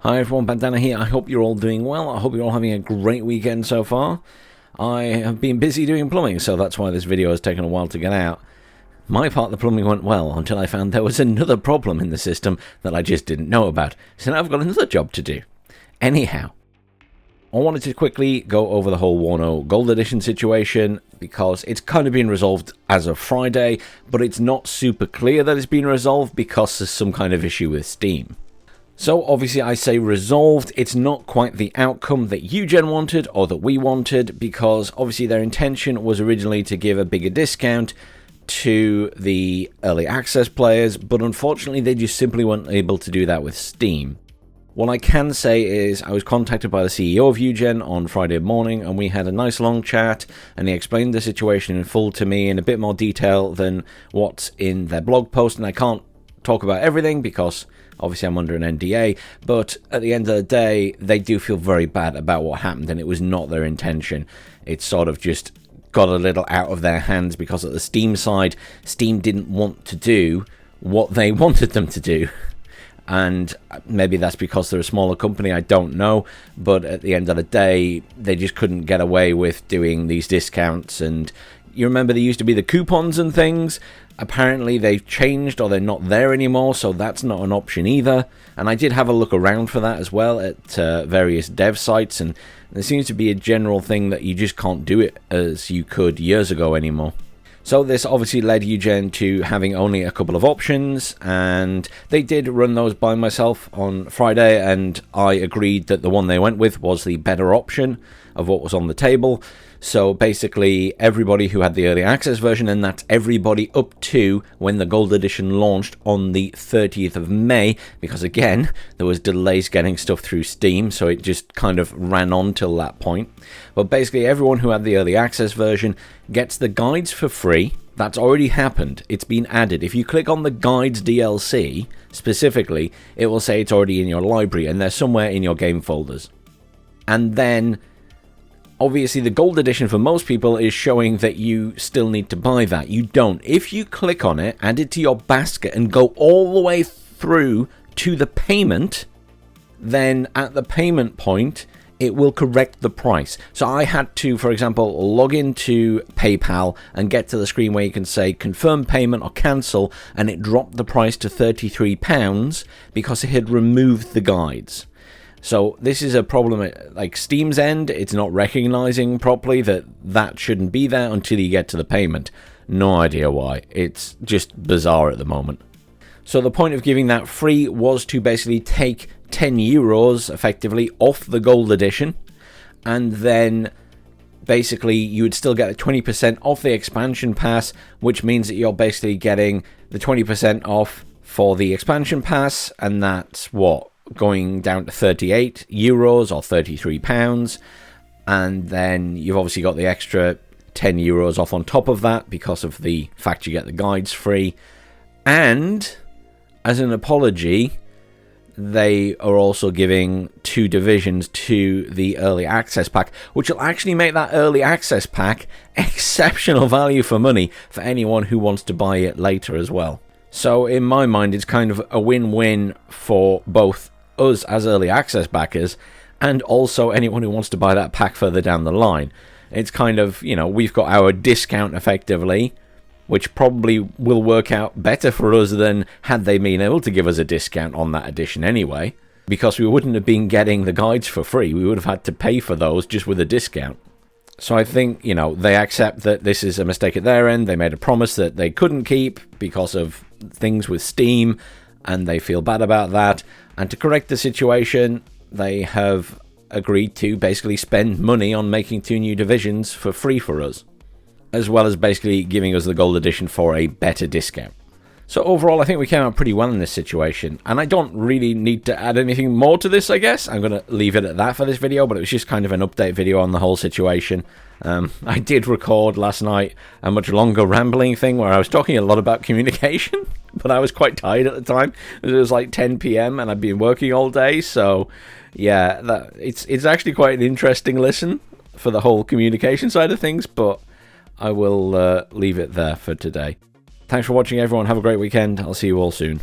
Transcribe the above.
Hi everyone, Bandanner here. I hope you're all doing well. I hope you're all having a great weekend so far. I have been busy doing plumbing, so that's why this video has taken a while to get out. My part of the plumbing went well until I found there was another problem in the system that I just didn't know about. So now I've got another job to do. Anyhow, I wanted to quickly go over the whole WARNO Gold Edition situation because it's kind of been resolved as of Friday, but it's not super clear that it's been resolved because there's some kind of issue with Steam. So obviously I say resolved, it's not quite the outcome that Eugen wanted or that we wanted, because obviously their intention was originally to give a bigger discount to the early access players, but unfortunately they just simply weren't able to do that with Steam. What I can say is I was contacted by the CEO of Eugen on Friday morning and we had a nice long chat and he explained the situation in full to me in a bit more detail than what's in their blog post, and I can't talk about everything because obviously I'm under an NDA, but at the end of the day, they do feel very bad about what happened, and it was not their intention. It sort of just got a little out of their hands because at the Steam side, Steam didn't want to do what they wanted them to do. And maybe that's because they're a smaller company, I don't know, but at the end of the day, they just couldn't get away with doing these discounts. And you remember there used to be the coupons and things. Apparently they've changed or they're not there anymore, so that's not an option either. And I did have a look around for that as well at various dev sites, and there seems to be a general thing that you just can't do it as you could years ago anymore. So this obviously led Eugen to having only a couple of options, and they did run those by myself on Friday, and I agreed that the one they went with was the better option of what was on the table. So basically everybody who had the early access version, and that's everybody up to when the Gold Edition launched on the 30th of May, because again, there was delays getting stuff through Steam, so it just kind of ran on till that point. But basically everyone who had the early access version gets the guides for free. That's already happened. It's been added. If you click on the guides DLC specifically, it will say it's already in your library and they're somewhere in your game folders. And then obviously the Gold Edition for most people is showing that you still need to buy that. You don't. If you click on it, add it to your basket and go all the way through to the payment, then at the payment point it will correct the price. So I had to, for example, log into PayPal and get to the screen where you can say confirm payment or cancel, and it dropped the price to £33 because it had removed the guides. So this is a problem at like Steam's end. It's not recognizing properly that that shouldn't be there until you get to the payment. No idea why. It's just bizarre at the moment. So the point of giving that free was to basically take €10 effectively off the Gold Edition, and then basically you would still get 20% off the expansion pass, which means that you're basically getting the 20% off for the expansion pass, and that's what, going down to €38 or £33, and then you've obviously got the extra €10 off on top of that because of the fact you get the guides free. And as an apology, they are also giving 2 divisions to the early access pack, which will actually make that early access pack exceptional value for money for anyone who wants to buy it later as well. So in my mind, it's kind of a win-win for both us as early access backers and also anyone who wants to buy that pack further down the line. It's kind of, you know, we've got our discount effectively, which probably will work out better for us than had they been able to give us a discount on that edition anyway, because we wouldn't have been getting the guides for free. We would have had to pay for those just with a discount. So I think, you know, they accept that this is a mistake at their end. They made a promise that they couldn't keep because of things with Steam, and they feel bad about that. And to correct the situation, they have agreed to basically spend money on making 2 new divisions for free for us, as well as basically giving us the Gold Edition for a better discount. So overall, I think we came out pretty well in this situation, and I don't really need to add anything more to this, I guess. I'm going to leave it at that for this video, but it was just kind of an update video on the whole situation. I did record last night a much longer rambling thing where I was talking a lot about communication, but I was quite tired at the time. It was like 10 PM and I'd been working all day, so yeah, it's actually quite an interesting listen for the whole communication side of things, but I will leave it there for today. Thanks for watching, everyone. Have a great weekend. I'll see you all soon.